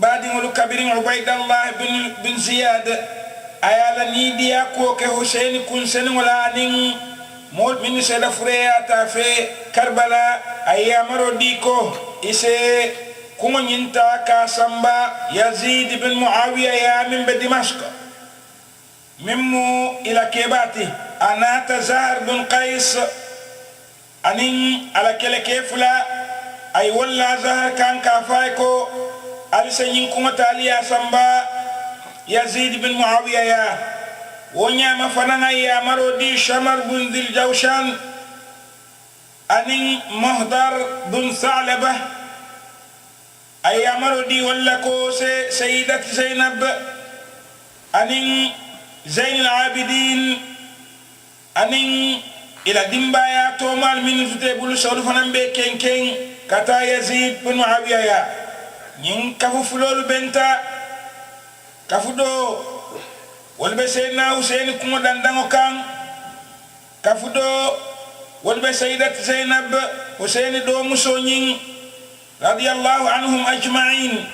ibadi ngol kabirin ubaydallah bin ziyad ayala ni dia ko ke Hussein kun sen wala nin mol min se da freya ta fe Karbala ayamaro diko ise kuma nyinta ka samba Yazid bin Muawiya ya min be Dimashq mimmu ila kebati anata Zahar bin Qais anin ala kele kefula ay walla Zahar kan ka fay ko alisa yin kuma taliya samba Yazid bin Muawiya ya wonya mafananga ya marodi Shamar bin Dhil Jawshan anin Muhdar bin Tha'laba ay marodi walla ko se Sayyidat Zainab anin Zain al-Abidin anin ila dimbaya to mal min fute bulu sawdu fanambe kenken kata Yazid bin Muawiya ya nyin kafu fulolu benta kafu do wolbe Sayyidina Hussein kuma dandango kan kafu do wolbe Sayyidat Zainab Hussein do muso nyin radiyallahu anhum ajma'in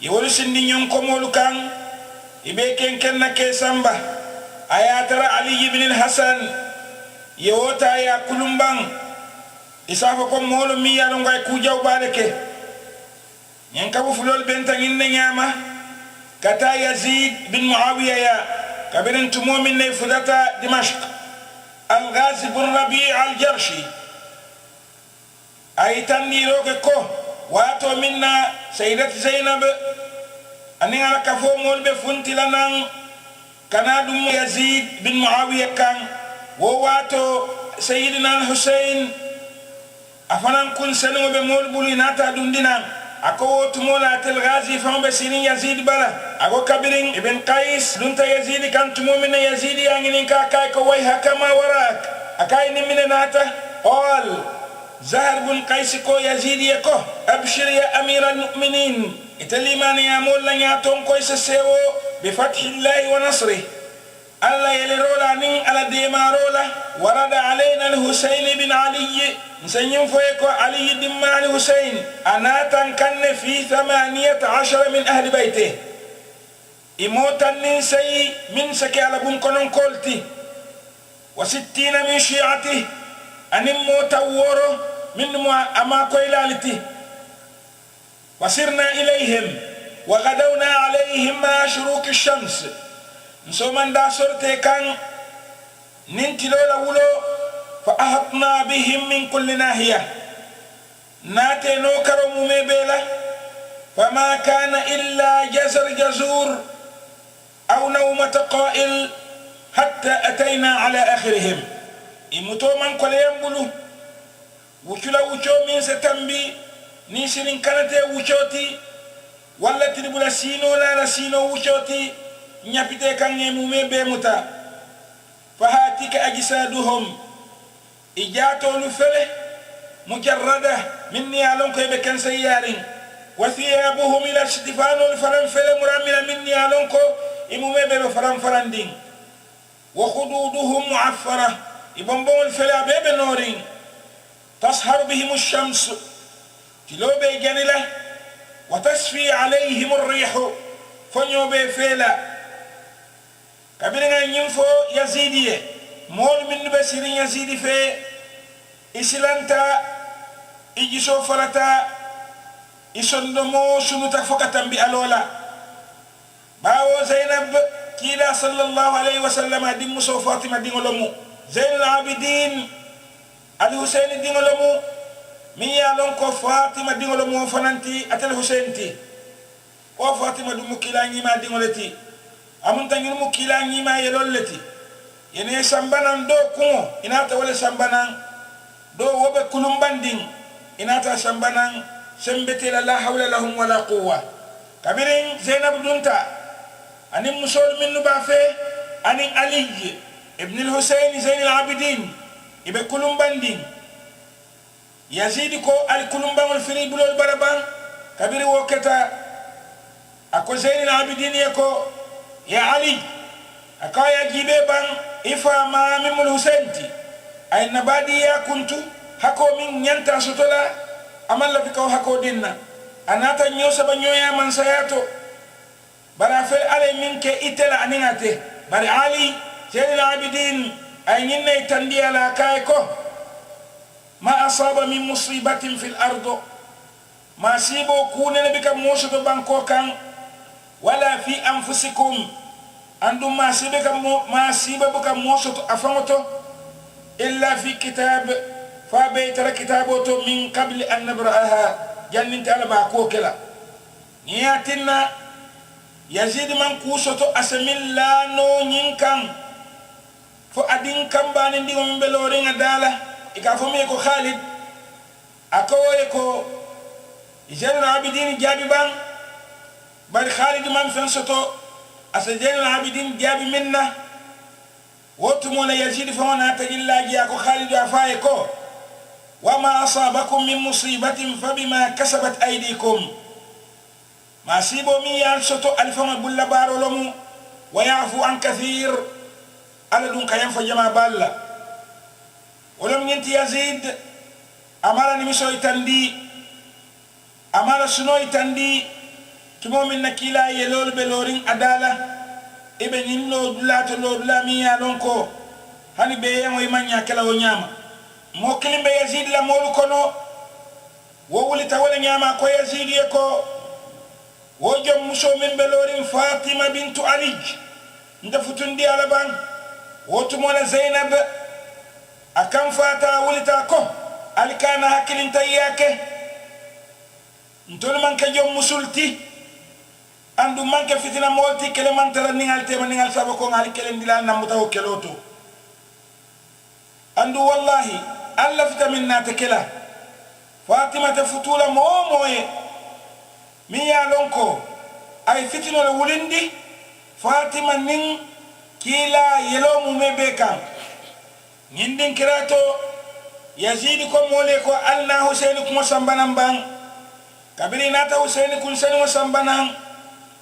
yewolu sindi nyon ko molu kan ibe kenken na ke samba ayatara Ali ibn al-Hasan yewota ya kulumbang isafa ko molu mi yalo ngay ku jaw bareke nyen kabu fulol benta nginne nyama kata Yazid bin Muawiya ya kabirin tumo min ne fudata Dimashq al-Ghazi bin Rabi' al-Jarshi ay taniro ke ko wato minna Sayyidat Zainab ani ala kafo mol be funtilanan kana dum Yazid bin Muawiya kan wo wato Sayyidina Hussein afanan kun senu be mol bulinata dundinan ako tumola tel Ghazi fa be sinin Yazid bala ako kabirin ibn Qais dunta Yazid kan tumo min Yazid yangini ka kay ko way hakama warak akay ni minata qal Zahar bin Qais ko Yazid yako abshir ya amir al-mu'minin italiman ya molla nyaton ko sesewo bi fathillahi wa nasrih alla yalirola nin ala demarola warada alaina al-Husayn bin Ali nsanyin foye ko Ali dimma al-Husayn anatan kanne fi 18 min ahli baytihi imotan nin say min saki ala bun konon kolti wa 60 min shi'atihi anim motaworo min ama ko ilaliti wasirna ilayhim wa gadawna alayhim ma shuruq ash-shams nsoman da sorte kan nintilola wulo fa ahatna bihim min kulli nahiya nate no karo mume bela fama kana illa jazur aw nawmat qa'il hatta atayna ala akhirihim imuto man ko lembulu wucula wuco min setambi ni sinin kanate wucoti walla tribula sino la sino wucoti nyapite kange mume be muta fahatika ajsaduhum ijato lufele mujarrada minni alon ko be kan sayarin wa thiyabuhum ila istifanu faran fele muramila minni alon ko imume be faran farandin wa khududuhum mu'affara ibombol fele be norin tashhar bihim ash-shams tilobe janila wa tasfi alayhim ar-rih fanyobe fela kabiranga nyimfo Yazidiye mol min be sirin Yazidi fe islanta ijiso farata isondomo sunuta fokatan bi alola bawo Zainab kila sallallahu alaihi wasallam dimmu so Fatima dingolomu Zain al-Abidin al-Husayn dingolomu mi yalon ko Fatima dingolomu fananti atel Husaynti o Fatima dum kila nyima dingoleti amunta ngir mu kila nyima yelolleti yene sambanan do kumo inata wala sambanan do wobe kulumbanding inata sambanan sembete la hawla lahum wala quwwa kabirin Zainab dunta anin musol minnu bafe anin Ali ibn al-Husayn Zain al-Abidin ibe kulumbanding Yazid ko al-kulumbangul fini bulol baraban kabiri woketa ako Zain al-Abidin yako ya Ali akaya jibe bang ifa ma mimul Husaynti ay nabadi ya kuntu hako min nyanta sutola amalla fikaw hako dinna anata nyosa ba nyoya man sayato bara fe ale minke itela aningate bari ali sayyidina abidin ay nyinne tandi ala kay ko ma asaba min musibatin fil ardo ma sibo kunene bika moso to banko kan wala fi anfusikum andum ma sibe kam ma siba buka moso to afangoto illa fi kitab fa baytara kitaboto min qabli an nabraha jannin tala ba ko kala niyatinna yazid man kusoto asamilla no nyinkan fo adin kambani ndi mo belore ngadala ika fo me ko Khalid akoye ko Zainul Abidin jabi bang bari Khalid man fen soto asa Zainul Abidin jabi minna wotu mo la yazid fa wana ta illa ji ko Khalid afaye ko wama asabakum min musibatin fabima kasabat aydikum ma sibo mi yal soto alfama bulla baro lomu wa ya'fu an kathir ala dun kayan fa jama balla wolom nyenti yazid amara ni miso itandi amara suno itandi kimo min nakila yelol belorin adala ibe nyinno dulato lo dulami ya lonko hani be yamo imanya kala o nyama mo kilimbe yazid la molu kono wo wuli tawala nyama ko yazid ye ko wo jom muso min belorin Fatima bintu Ali nda futundi ala ban wo tumola Zainab akan fata wulita ko alkana hakilin tayyake ntol man ka jom musulti andu man ka fitina molti kele man tara ningal tema ningal sabo ko ngal kele ndila namuta o keloto andu wallahi alla vitamin na tekela Fatima ta futula moye mi ya lonko ay fitino le wulindi Fatima nin kila yelo mu mebe kan ngindin kirato yazid ko mole ko alna Husain ko sambanan bang kabiri nata Husain kun sen mo sambanan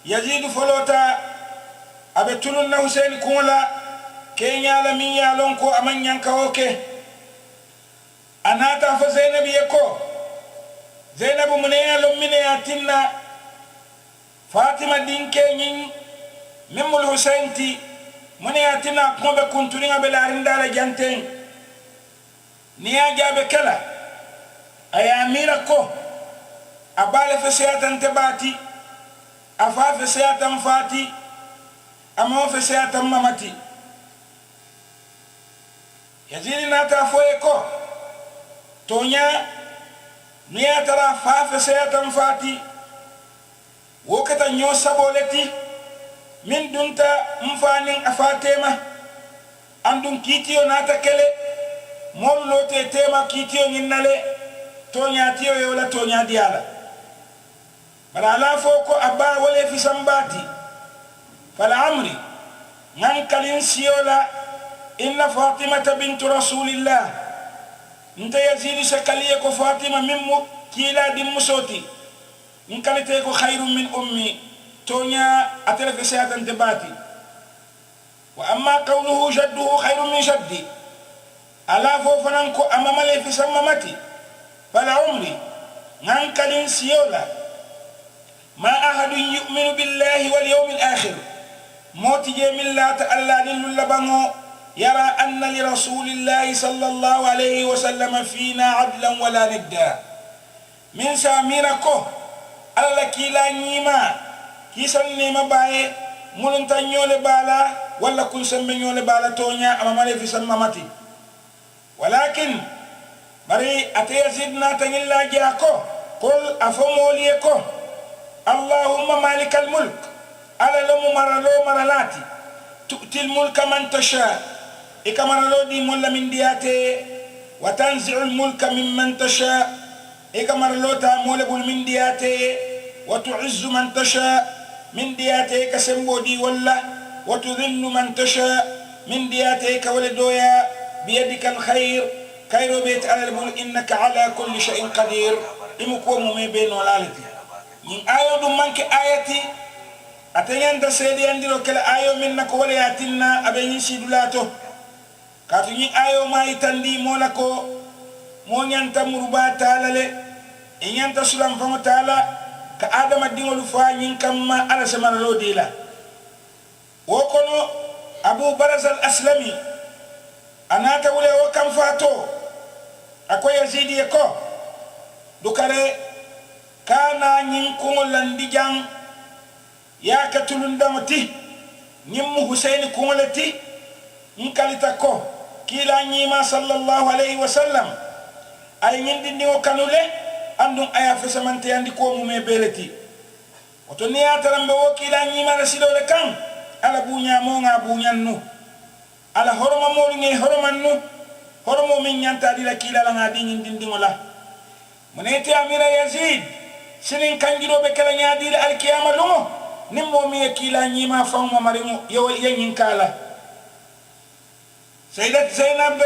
yazid folota abe tunun na Husain ko la kenya la mi ya lonko amanyan kawoke anata fa Zainab yeko Zainab munaya lomine yatinna Fatima dinke nyin memul Husain ti munaya yatinna ko be kunturinga be la rindala janten niya jabe kala aya mira ko abale fe seyatan tebati afa fe seyatan fati amo fe seyatan mamati yazini nata foye ko tonya niya tara fa fe seyatan fati wokata nyo saboleti min dunta mfanin afatema andun kitiyo nata kele mol lote tema kitiyo nyinnale tonya tiyo yola tonya diala bara la foko abba wala fi sambati fala amri man kalin siyola inna Fatimata bintu rasulillah nta yazid sakaliye ko Fatima mimmu kila dimmusoti nkalite ko khairun min ummi tonya atela fi sayatan tibati wa amma qawluhu jadduhu khairun min shaddi ala fo fanan ko amamale fi samamati fala umri nan kalin siyola ma ahadun yu'minu billahi wal yawmil akhir moti je millata alla lil labango yara anna li rasulillahi sallallahu alayhi wa sallam fina adlan wala nidda min samira ko alla kila nyima kisan nema baye mulun tanyole bala wala kun sembe nyole bala tonya amamale fi samamati ولكن مري أتيزدنا تنلا جاكو قل أفموليكو اللهم مالك الملك على لم مرلو مرلاتي تؤتي الملك من تشاء إكا مرلو دي مول من دياتي وتنزع الملك ممن تشاء إكا مرلو تامول بول من دياتي وتعز من تشاء من دياتي كسمبو دي ولا وتذل من تشاء من دياتي كولدويا بيدك الخير كيرو بيت على المول إنك على كل شيء قدير إمكو ممي بين ولالتي ين آيو دمانك آياتي أتنين دا سيدي عندي كلا آيو منك ولا ياتنا أبين سيدولاتو كاتو ين آيو ما يتندي مولكو مون ينتا مربا تعالى إن ينتا سلام فمو تعالى ka adama dingol fa nyin kamma ala samara lo dila wokono abu baraz al aslami anata wule wo kam fato akoy yazidi ko dukare kana nyin kungol landi jang ya katulundamati nyimmu husaini kungolati nkalita ko kila nyima sallallahu alaihi wasallam ay nyindi o kanule andum aya fesamante andi ko mu me beleti oto niya tarambe wo kila nyima rasidole kan ala bunya mo nga bunyannu ala horoma mo ngi horomannu horomo min nyanta dila kila la ngadi nyindi ngola munete amira yazid sinin kanjiro be kala nyaadire alkiyama lumo nimmo mi kila nyima fawma marimu yo yenyin kala sayyidat zainab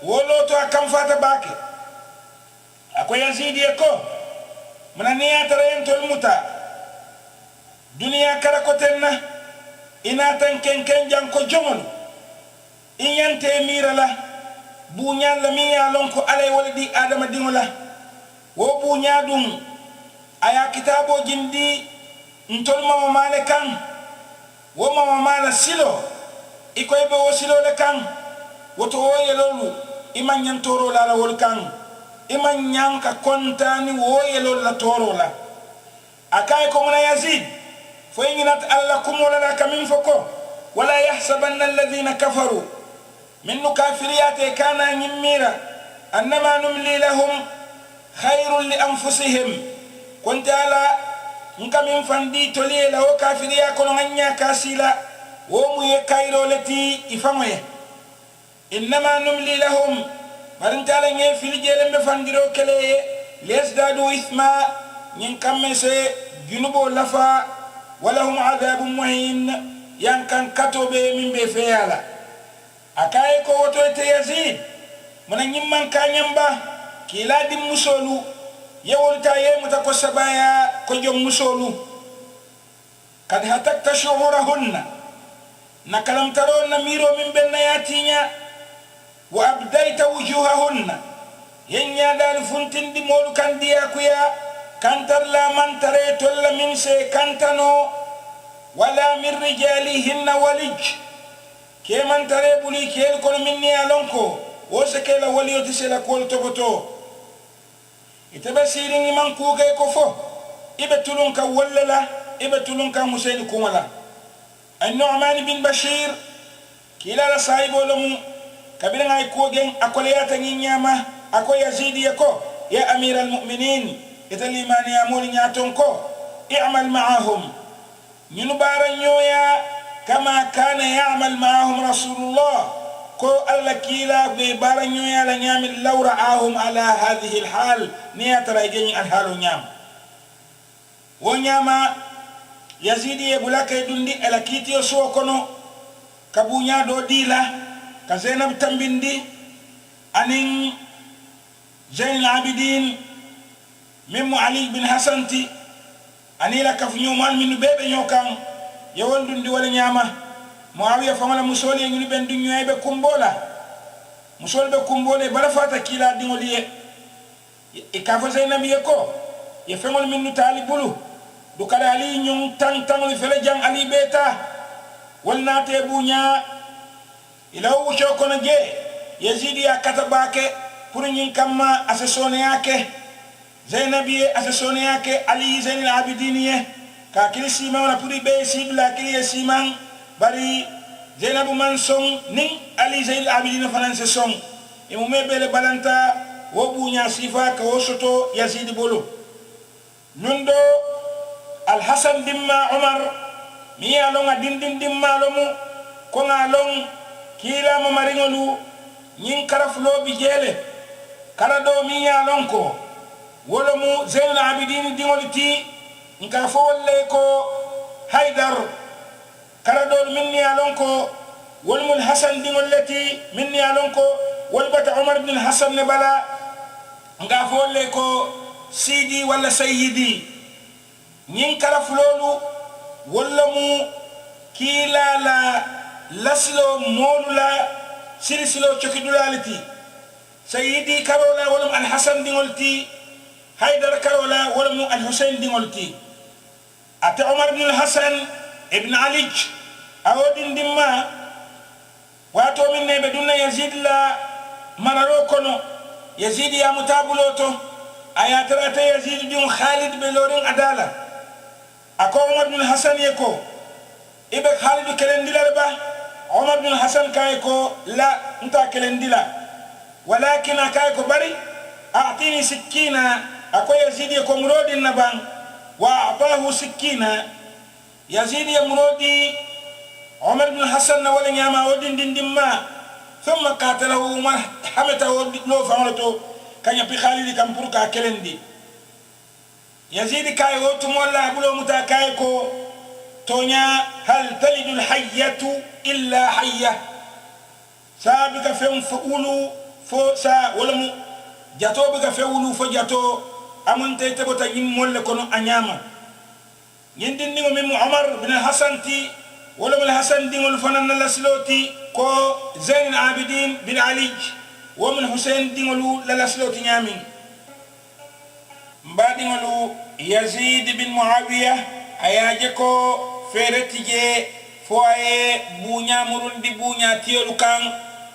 wolo to akam fata bake ako yazidi ko mananiya tarayen tol muta dunia kara ko tenna ina tan ken janko jomon inyante mirala bunya la miya lonko alay waladi adama dingola wo bunya dum aya kitabo jindi ntol mama male kan wo mama mala silo ikoy be wo silo le kan woto wo yelolu iman nyantoro la wol kan iman nyanka kontani wo yelol la toro la akay ko mona yazid fo yinat alla kum wala kamin foko wala yahsabanna alladhina kafaru min kafiriyati kana nyimira annama numli lahum khairun li anfusihim kunta ala nkamin fandi toliela o kafiriya kono nganya kasila wo mu ye kairo lati ifamoye innama numli lahum marintala nge filijele me fandiro kele lesdadu ithma nyin kamese junubo lafa walahum adhabun muhin yankan katobe min be feyala akaye ko woto te yazid mona nyimman kanyamba kila dim musolu yewolta ye mutako sabaya ko jom musolu kad hatakta shuhurahunna nakalam tarona miro min benna yatinya wa abdaita wujuhahunna yenya dal funtindi molu kandiya kuya kantar la mantare tolla min se kantano wala min rijalihinna walij ke mantare buli kel kono minni alonko wo se kala waliyoti se la kol toboto itebe sirin man kuge ko fo ibe tulun ka wallala ibe tulun ka musaini kumala an-nu'man bin bashir kila la saibo lamu kabira ngay ko gen akoliyata ngi nyama ako yazidi yako ya amira al-mu'minin italimani amuli nyaton ko i'mal ma'ahum ñunu bara ñoya kama kana ya'mal ma'ahum rasulullah ko alla kila be bara ñoya la ñamil lawra ahum ala hadhihi al-hal niyatara geni al-halu ñam wo ñama yazidi e bulaka dundi ala kitiyo so kono kabunya do dila ka zainab tambindi anin zain al-abidin mimmu ali bin hasanti anila kafnyu mal min bebe nyokan yewol dundi wala nyama muawiya famala musoli ngi ben dunyo ay be kumbola musol be kumbole bala fata kila dingoliye e kafo zainab yeko ye femol min talibulu du kala ali nyum tang li fele jang ali beta walna te bunya ila wu chokona je yazidi ya katabake pour nyin kamma asesone yake zainabi asesone yake ali zain al-abidin ye ka kilisi ma wala pour be sibla kilisi man bari zainabu manson ni ali zain al-abidin faranse son e mo mebele balanta wo bunya sifa ka wosoto yazidi bolo nundo al-hasan dimma umar mi alonga dindin dimma lomu ko ngalong kila mo maringolu nyin karaflo bi jele kala do mi ya lonko wolo mu zainul abidin dingoliti nka fo wolle ko haydar kala do minni ya lonko wol mul hasan dingolati minni ya lonko wol bata umar ibn al-hasan ne bala nga fo wolle ko sidi wala sayyidi nyin karaflolu wolo mu kila la laslo molula sirisilo chokidulaliti sayyidi karola wolum al-hasan dingolti haydar karola wala mu al-husayn dingolti ate umar ibn al-hasan ibn ali awodin dimma wato min ne be dunna yazid la mararo kono yazid ya mutabuloto ayatara ta yazid din khalid be lorin adala ako umar ibn al-hasan yeko ibe khalid kelendila ba umar ibn al-hasan kay ko la nta kelendila walakin kay ko bari a'tini sikina ako yazid ko murodi naban wa a'tahu sikina yazid ya murodi umar ibn al-hasan wala nyama odin dindimma thumma qatalahu umar hamata lo famalato kanya pi khalid kam pour ka kelendi yazid kay o tumolla bulo muta kay ko tonya hal talidu al-hayyatu illa hayya sabika fem fulu fo sa wala mu jato be ka fewulu fo jato amunte te bota yim molle kono anyama yindin ningo min umar bin hasan ti wala min hasan dingol fanan la siloti ko zain abidin bin ali wa min husain dingolu la siloti nyami mbadingolu yazid bin muawiya ayaje ko feretije fo ay bunya murundi bunya tiolu kan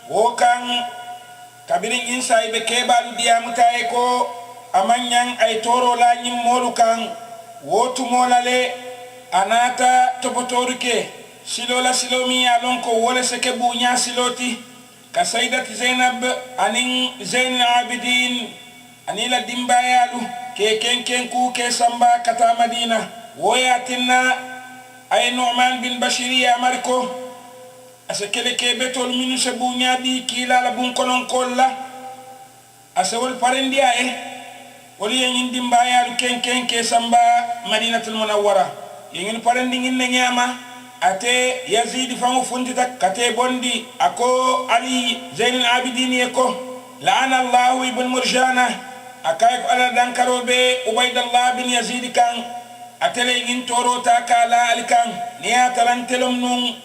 wo kan kabirin insa ibe kebalu dia mutaye ko amanyan ay toro la nyim molu kan wotu molale anata topotoruke silola silomi alon ko wala seke bunya siloti ka sayyidat zainab anin zain abidin anila dimbayalu ke kenken ku ke samba kata madina woyatinna ay nu'man bin bashiri amarko asekele ke betol minu se bunya di kila la bun konon kolla asewol parendi ay woli yin dimbaya lu kenken ke samba madinatul munawwara yin parendi ngin nyama ate yazid famu funtita kate bondi ako ali zainul abidin yeko la'ana allah ibn murjana akay ko ala dankarobe ubaydallah bin yazid kan atele ngin torota kala alkan niya talantelum nun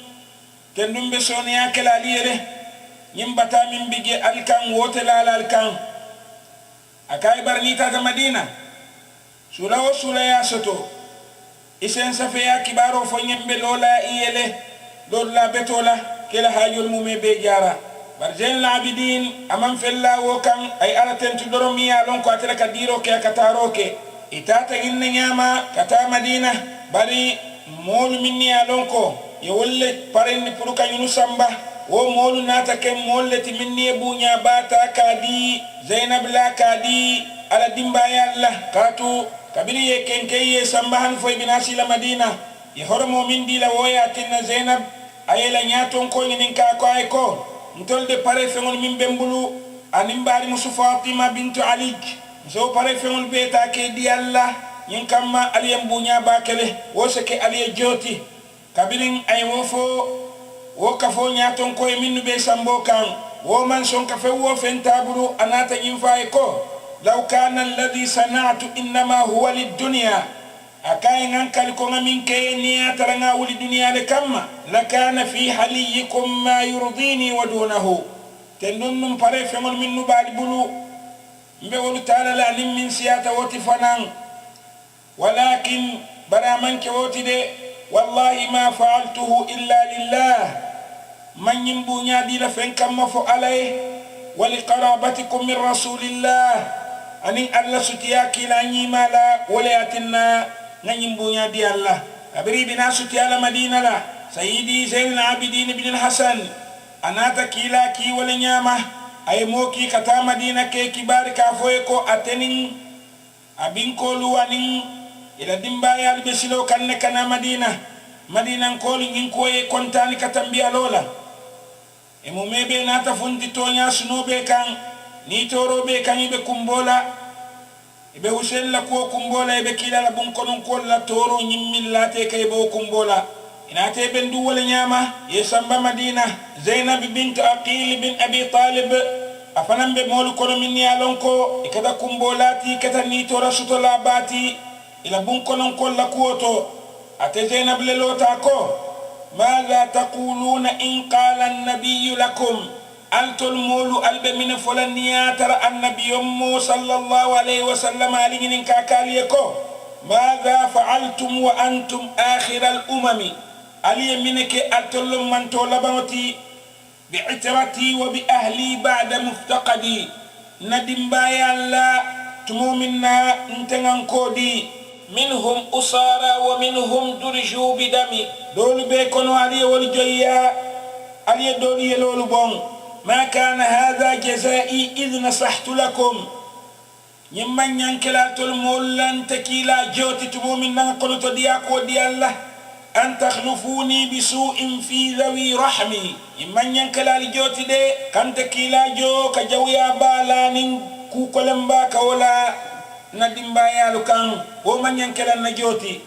tendum be sonia kala liere nyimbata min bige alkan wote la alkan akay barnita ta madina sulawo sulaya soto isen safiya kibaro fo nyembe lola iyele lola betola kala hajul mume be jara barjen labidin amam fella wo kan ay alaten tu doromiya lon ko atela kadiro ke kataro ke itata inna nyama kata madina bari mol minni alon ko ye wolle parendi pour kanyunu samba wo molu nata ke molleti minni bunya bata kadi zainab la kadi ala dimba yalla katu kabiri ye kenkeye samba han foy binasi la madina ye hormo min di la woya tinna zainab ayela nyaton ko ngin ka ko ay ko ntolde pare fengol min bembulu anim bari musu fatima bintu ali so pare fengol beta ke di alla yin kamma aliyam bunya bakele wo seke aliye joti kabirin ay wo kafo nyaton ko minnu be sambo kan wo man son kafe wo fentaburu anata yinfay ko law kana alladhi sana'tu inma huwa lid-dunya akay ngankal ko ngamin kay niya taranga wuli dunya le kamma lakana fi haliyikum ma yurdini wa dunahu tennum pare femol minnu bali bulu mbe wolu taala la nim min siyata woti fanan walakin baraman ke woti de wallahi ma fa'altuhu illa lillah man yimbu nyaadi la fen kam fo alay wa li qarabatikum min rasulillah ani alla sutiya kila nyima la walayatina nganyimbu nyaadi allah abri bina sutiya la madina la sayyidi zainul abidin ibn al-hasan anata kila ki wala nyama ay moki kata madina ke kibari ka foye ko atenin abin ko luwanin ila dimbaya albesilo kanne kana madina ko ngin ko e kontani katambiya lola e mo mebe nata fundi tonya sunobe kan ni torobe kan ibe kumbola ibe usella ko kumbola ibe kila la bun konon ko la toro nyimmillate kay bo kumbola inate bendu wala nyama ye samba madina zainab bint aqil bin abi talib afanambe molu kono min yalon ko ikada kumbolati kata ni tora sutola bati ila bun konon ko la kuoto ate zainab le lota ko ماذا تقولون إن قال النبي لكم altol molu albe min folaniya tara annabiyum sallallahu alayhi wa sallam alingin kakaliye ko madha fa'altum wa antum akhir al umami aliye minke altol man to labamati bi'itrati wa bi ahli ba'da muftaqadi nadimba yalla tumuminna ntengan kodi minhum usara wa minhum durju bidami dolu be kono aliye wol joyya aliye doli yelolu bon ما كان هذا جزائي إذ نصحت لكم يمن ينكلا تلمولن تكيلا جوتي تمومن نقل تدياكو دي الله أن تخلفوني بسوء في ذوي رحمي يمن ينكلا لجوتي دي كان تكيلا جو كجويا بالان كوكولمبا كولا ندم بايالو كان ومن ينكلا نجوتي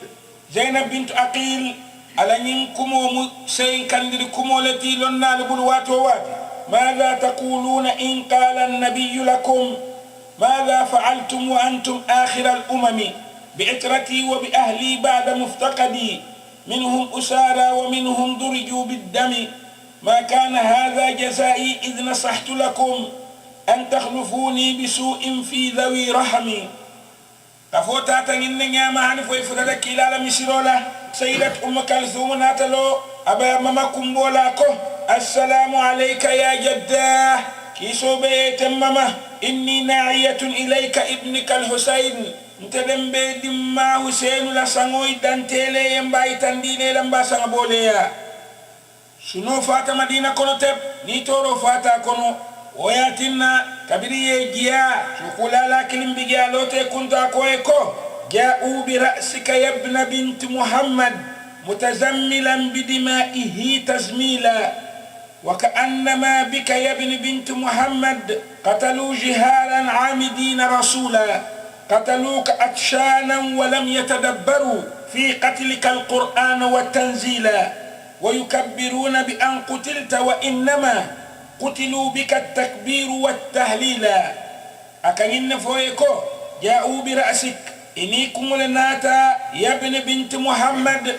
زينب بنت أقيل على ينكمو سين كندر كمولتي لنا لبلوات وواتي ماذا تقولون إن قال النبي لكم ماذا فعلتم وأنتم آخر الأمم بعترتي وبأهلي بعد مفتقدي منهم أسارى ومنهم درجوا بالدم ما كان هذا جزائي إذ نصحت لكم أن تخلفوني بسوء في ذوي رحمي كفوتا تنين نعمة هنفو يفردك إلى مسيرولا سيدة أم كلثوم ناتلو أبا ماما كمبولاكو السلام عليك يا جداه كيسو بيت ماما إني ناعية إليك ابنك الحسين نتدم بيدم ما حسين لسانوي دانتيلي يمباي تنديني لمبا سنبوليا شنو فاتا مدينة كونو تب نيتورو فاتا كونو وياتنا كبيري جيا شكولا لكن بيجيا لوتي كنت أكويكو جاءوا برأسك يا ابن بنت محمد متزملا بدمائه تزميلا وكأنما بك يا ابن بنت محمد قتلوا جهالا عامدين رسولا قتلوك أتشانا ولم يتدبروا في قتلك القرآن والتنزيلا ويكبرون بأن قتلت وإنما قتلوا بك التكبير والتهليلا أكن فويكو جاءوا برأسك إنيكم لناتا يا ابن بنت محمد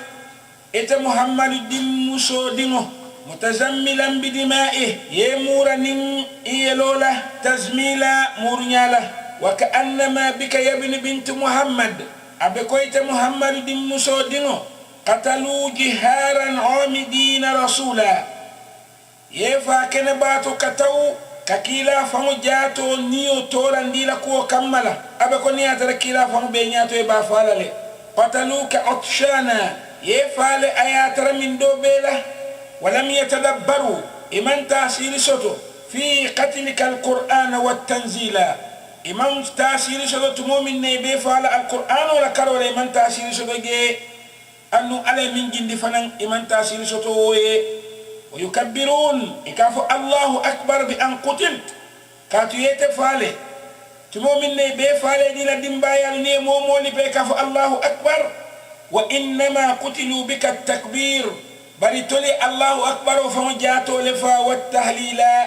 إت محمد دم سودمه متزملا بدمائه يمور نين إيلولا تزميلا مورنيالا وكأنما بك يا ابن بنت محمد أبكويت محمد دم سودمه قتلوا جهارا عامدين رسولا يفا كنباتو كتو ككيلا فمو جاتو نيو توران دي لكو كمالا أبكو نياتر كيلا فمو بينياتو يبا فالالي قتلوك عطشانا يفال آياتر من دو بيلا ولم يتدبروا إمن تأثير سوتو في قتلك القرآن والتنزيل إمن تأثير سوتو تمومن نيبي فال القرآن ولا كرول إمن تأثير سوتو جي أنو على من جند فنن إمن تأثير سوتو ويكبرون إكافو الله أكبر بأن قتلت كاتو يتفالي تمومن نيبي فال دي لدنبايا لني مومولي بيكافو الله أكبر وإنما قتلوا بك التكبير بل تولي الله أكبر فمجاتو لفا والتهليلا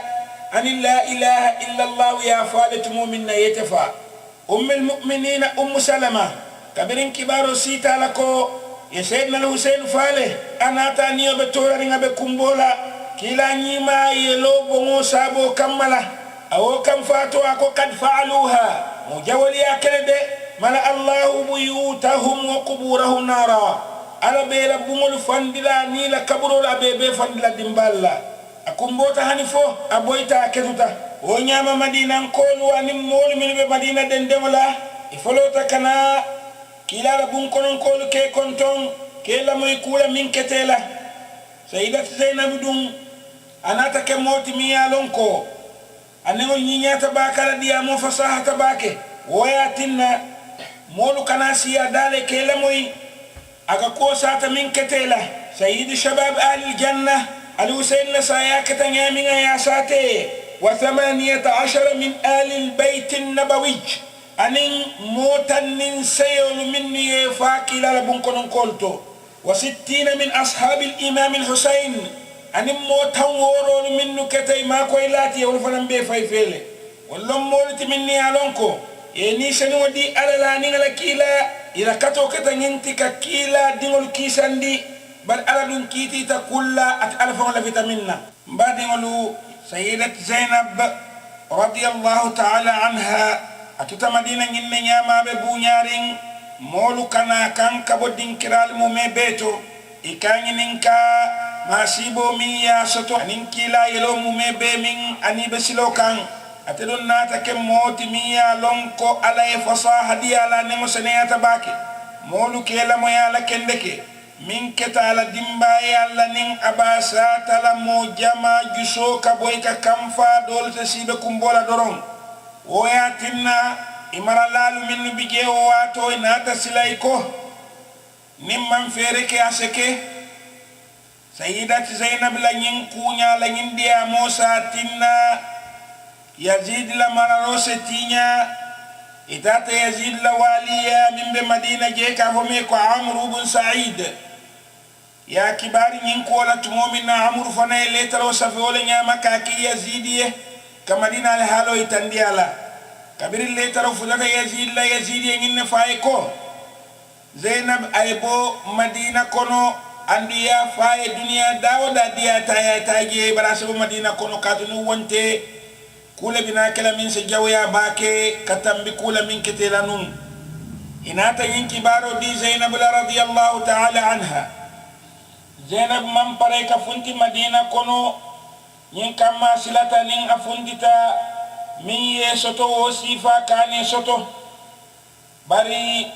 أن لا إله إلا الله يا فالت مؤمن يتفا أم المؤمنين أم سلمة كبرين كبار سيتا لكو يا سيدنا الحسين فاله أنا تانيو بتورا رنغا بكمبولا كلا نيما يلو بمو سابو كمالا أو كم فاتوا أكو قد فعلوها مجاولي أكل ملأ الله بيوتهم وقبورهم نارا على بير بمول فندلا نيلا كبرو لا بيبي فندلا دمبالا أكمبوتا هنفو أبويتا كتوتا ونياما مدينة نقول ونمول من مدينة دندملا إفلوتا كنا كلا ربون نقول كي كنتم كلا ميكولا من كتلا سيدة زينب دون أنا تكموت ميالونكو أنه نينياتا باكا ديامو فصاحة باكي وياتنا مولو كناسيا دالي كيلموي أكاكو ساتا من كتيلا سيد شباب أهل الجنة الحسين لساياكة نيامين يا ساتي 18 من آل البيت النبوي أنين موتن سيول مني فاكي لبنكن قلتو 60 من أصحاب الإمام الحسين أنين موتن ورون منو كتي ما كويلاتي ولفنن بي فايفيلي ولم مولت مني ألونكو يعني سنو دي على لا نيغلا كيلا إذا كتو كتنينتي كيلا دينول كيساندي بل على دون كيتي تقول لا أتعرفون لفيتاميننا بعد يقولوا سيدة زينب رضي الله تعالى عنها أتوتا مدينة نيا ما ببونيارين مولو كنا كان كبودين كرال مومي بيتو إكاني ننكا ما سيبو ميا سوتو ننكي لا يلو مومي بيمين أني بسلو كان أتدون ناتا كموتي ميا لونكو على فصاحة دي على نمو سنية باكي مولو كيلا مويا لكندكي min keta ala dimbaye alla nin abasa tala mo jama juso ka boy ka kamfa dol te sibe kumbola doron o ya tinna imara lalu min bije o wato nata silay ko nimman fere ke aseke sayyidat zainab la nyin kunya la nyin dia mosa tinna yazid la mararose tinya itata yazid la waliya min be madina je ka fome ko amru bin sa'id ya kibari nyin ko la tumomin na amru fana letalo safi wala nyama ka ki yazidiye kamadina al halo itandiala kabiri letalo fulata yazid la yazidiye nginne fay ko zainab aybo madina kono andiya fay dunya dawda diya taya taje barasu madina kono katunu wonte kula bina kala min se jawya baake katambi kula min ketelanun inata yin kibaro di zainab radhiyallahu ta'ala anha zainab man pare ka funti madina kono yin kama silata nin afundita min ye soto o sifa kane soto bari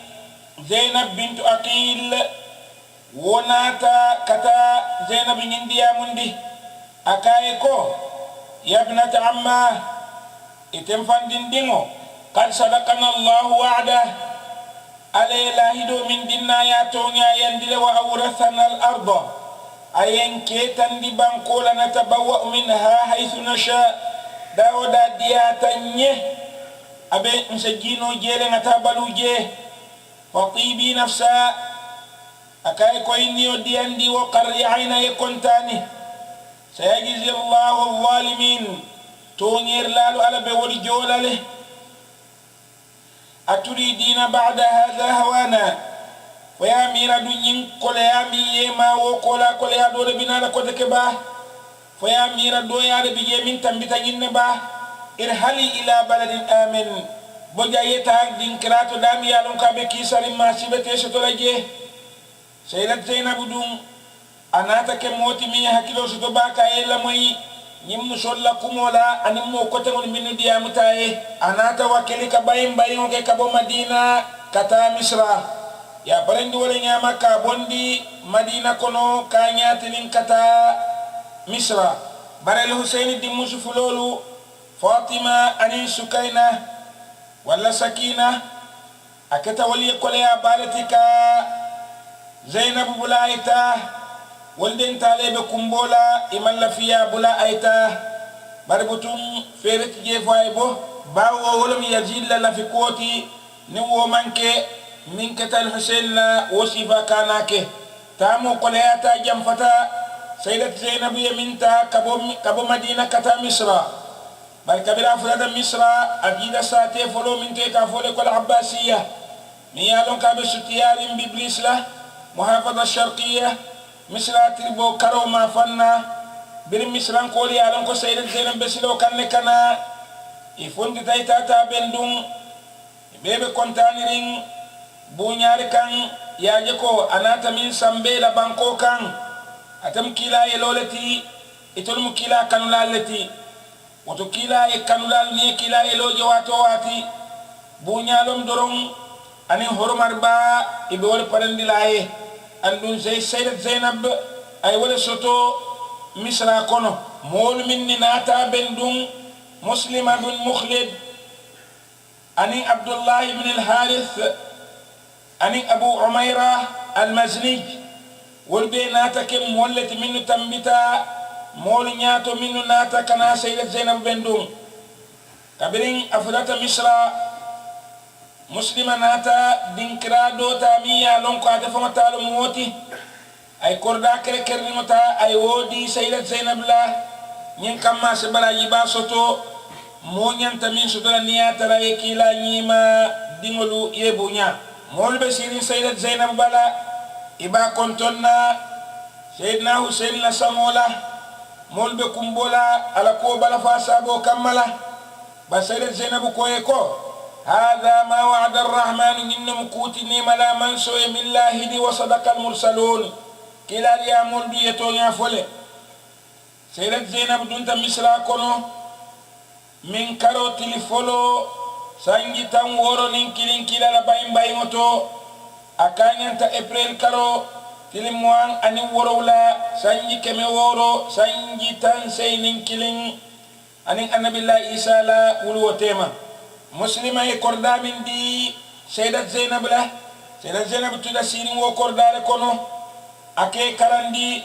zainab bintu aqil wonata kata zainab ngindiya mundi akaye ko ya ibnata amma item fandin dingo qad sadaqana allah wa'da alayla hido min dinna ya tonya yandile wa awrathana al-ardh ayen ketan di bankola natabawa minha haythu nasha dawda diatanye abe nsajino jele ngatabaluje fatibi nafsa akai ko inni odiandi wa qarri ayna yakuntani sayajizi Allahu adh-dhalimin tongir lalu ala be woli jolale aturidina ba'da hadha hawana waya mira dunyin kolya mi ma wo kola kolya do le binala ko teke ba waya mira do ya de biye min tambita nyinne ba irhali ila baladin amin boja yeta din krato dami yalon ka be kisari ma sibete soto laje sayyidat zainab dum anata ke moti mi hakilo soto ba ka yella moyi nyimmu solla kumola animmo ko tengol min diya mutaye anata wakili ka bayim bayim ke ka bo madina kata misra ya barendi wala nyama ka bondi madina kono ka nyatinin kata misra barel husaini di musufulolu fatima ani sukaina wala sakina akata wali kole ya balatika zainab bulaita walden talebe kumbola imalla fiya bula aita barbutum feret je faybo bawo wolum yazilla la fi koti ni wo manke min katal husain la wasifa kanake tamu qolayata jam fata sayyidat zainab yaminta kabo madina kata misra bal kabira fulada misra ajida sate folo min te ka fole ko al-abbasiyya mi yalon ka be sutiyarin biblis la muhafadha sharqiyya misra tribo karo ma fanna bir misran ko yalon ko sayyidat zainab besilo kanne kana ifundi tayta ta bendum bebe kontanirin bunyari kan yaje ko anata min sambe la banko kan atam kila yeloleti itol mu kila kanulaleti woto kila e kanulal ni kila eloje wato wati bunyalom dorom ani hormar ba ibe wol parandilaye andun sayyidat zainab ay wala soto misra kono mol minni nata bendum muslima bin mukhlid ani abdullah ibn al-harith ani abu umaira al-mazni wolbe nata kem molleti minnu tambita mol nyaato minnu nata kana sayyidat zainab bendum kabirin afdata misra muslima nata dinkra do tamiya lon ko ade fama talo moti ay korda kere kerni mota ay wodi sayyidat zainab la nyin kamma se baraji ba soto mo nyanta min soto la niyata ra yekila nyima dingolu yebunya molbe sirin sayyidat zainab bala iba kontonna sayyidna husain la samola molbe kumbola ala ko bala fa sabo kamala ba sayyidat zainab ko e ko hada ma wa'ada arrahman innam kutini mala man so min lahidi wa sadaqa almursalun kila ya moldu yeto nya fole sayyidat zainab dunta misra kono min karo tilifolo sangi tan woro nin kilin kilala bayin bayimoto akanyanta april karo tilimwan ani worowla sanji keme woro sanji tan seynin kilin anin annabillahi isa la wulu tema muslima e kordamin di sayyidat zainab tuda sirin wo kordare kono ake karandi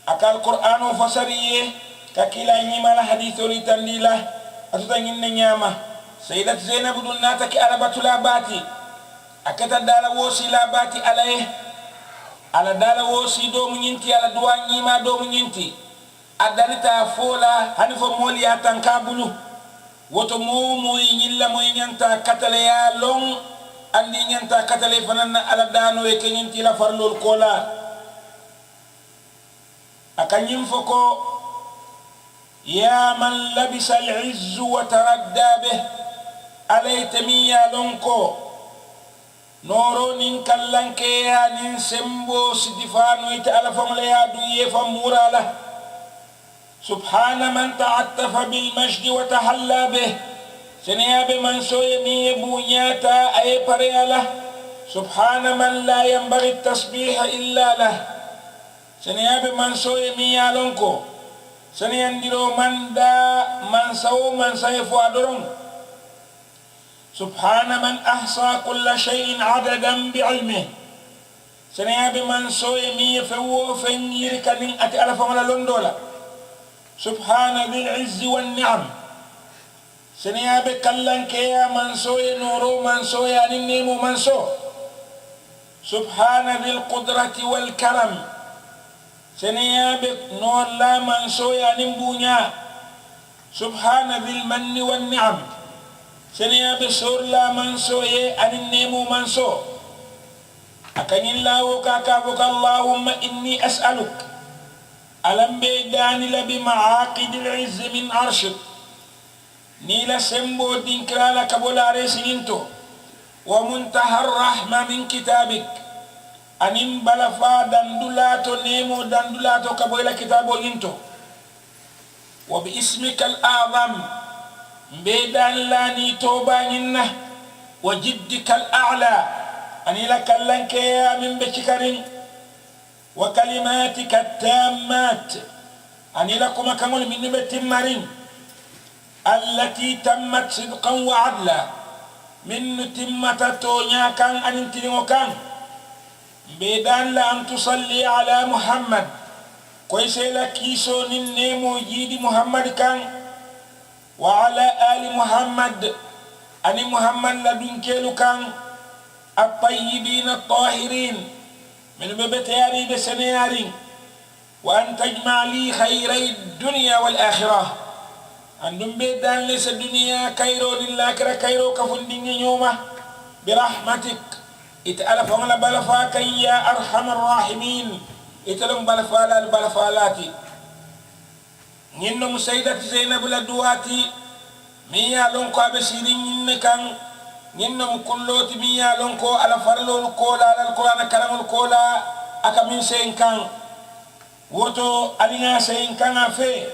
akal qur'anu fasariye kakila nyimala hadithu litandila atuta nginne nyama sayyidat zainab dun nataki arabatula bati akata dala wosi la bati alaye ala dala wosi do mu nyinti ala duwa nyima do mu nyinti adanita fola hanifo moli atanka bulu woto momo nyilla mo nyanta katale ya long andi nyanta katale fanana ala dano e kenyinti la farlol kola akanyim foko ya man labisa al-izz wa taradda bih alaytami ya lonko noro nin kallanke ya nin sembo sidifano ita ala famle ya duye famurala subhana man ta'attafa bil majd wa tahalla bih seniyabe man soye mi bunyata ay pareyala subhana man la yanbaghi at-tasbih illa lah seniyabe man soye mi yalonko seniyandiro man da man sawo man sayfo adoron سبحان من أحصى كل شيء عددا بعلمه سنيا بمن سوي مي فو فنير كنين أتي ألف ولا لندولا سبحان ذي العز والنعم سنيا بكلن كيا من سوي نورو من سوي أنيمو من سو سبحان ذي القدرة والكرم سنيا بنور لا من سوي أنيمبونيا سبحان ذي المن والنعم seniya be sorla manso ye anin nemu manso akanyin lawo kaka boka allahumma inni as'aluk alam be dani la bi ma'aqid al-izz min arshik ni la sembo dinkrala kabolare sininto wa muntaha ar-rahma min kitabik anin balafa dandulato nemu dandulato kabola kitabo into wa bi ismika al-a'zam بيدان لاني توبا ننا وجدك الأعلى أني لك لنك يا من بشكرين وكلماتك التامات أني لكم كمل من بتمرين التي تمت صدقا وعدلا من تمت تونيا كان أن تنوكان بيدان لأن تصلي على محمد كويسي لكيسو ننمو جيد محمد كان وعلى آل محمد أن محمد لدن كيلو كان الطيبين الطاهرين من ببتياري بسنياري وأن تجمع لي خيري الدنيا والآخرة أن بيدان ليس الدنيا كيرو للآخرة كيرو كفندين يومه برحمتك اتألف ولا بلفاك يا أرحم الراحمين اتلم بلفالا البلفالاتي نينو سيدة زينب لدواتي ميا لونكو أبسيرين نكان نينو كلوتي ميا لونكو على فرلو الكولا على القرآن كلام الكولا أكمل سينكان وتو ألينا سينكان في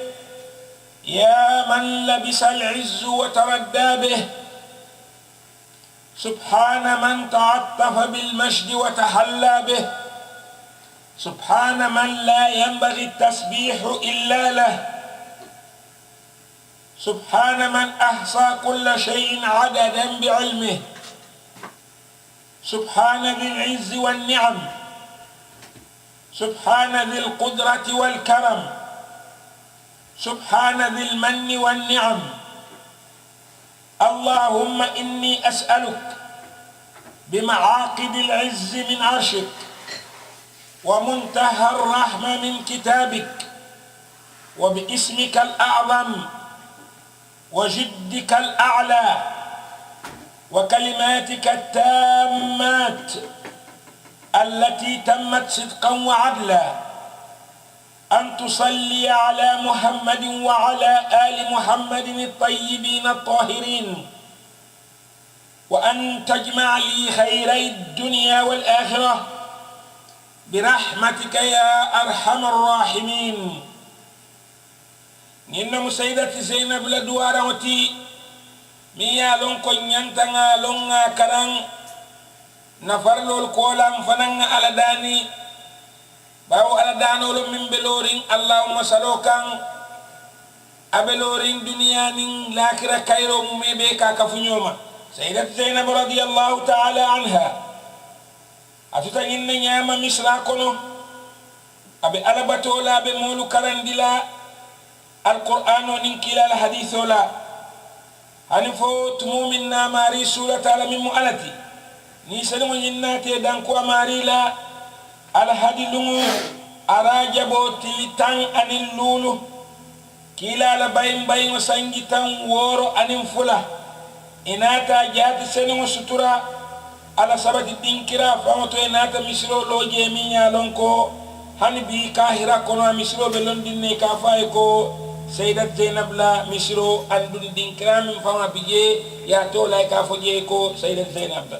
يا من لبس العز وتردى به سبحان من تعطف بالمجد وتحلى به سبحان من لا ينبغي التسبيح إلا له سبحان من أحصى كل شيء عددا بعلمه سبحان ذي العز والنعم سبحان ذي القدرة والكرم سبحان ذي المن والنعم اللهم إني أسألك بمعاقد العز من عرشك ومنتهى الرحمة من كتابك وباسمك الأعظم وجدك الأعلى وكلماتك التامات التي تمت صدقا وعدلا أن تصلي على محمد وعلى آل محمد الطيبين الطاهرين وأن تجمع لي خيري الدنيا والآخرة برحمتك يا أرحم الراحمين. نينا سيدة زينب لدوارا وتي ميا لون كو نيانتاغا لونغا كران نفرلول كولام فنان على داني باو على دانول من بلورين اللهم سلوكان أبلورين دنيا نين لاكرا كايرو مميبكا كفنيوما. سيدة زينب رضي الله تعالى عنها أتوتا إن نياما مسراكونو أبي ألباتولا أبي مولو كرندلا القرآن وننكلا الحديث ولا هنفو تمومنا ماري سورة على من مؤلتي نيسان ونيناتي دانكو ماري لا الحدي لنو أراجبو تلتان أن اللولو كلا لباين باين وسنجتان وورو أن فلا إناتا جات سنو سترا على سبت الدينكرا فامتو إناتا مسلو لو جيمينيا لونكو هنبي كاهرا كونوا مسلو بلون ديني كافايكو سيدة زينب لا مسلو أندون دينكرا من فاما بيجي يا تولا كافو جيكو سيدة زينب.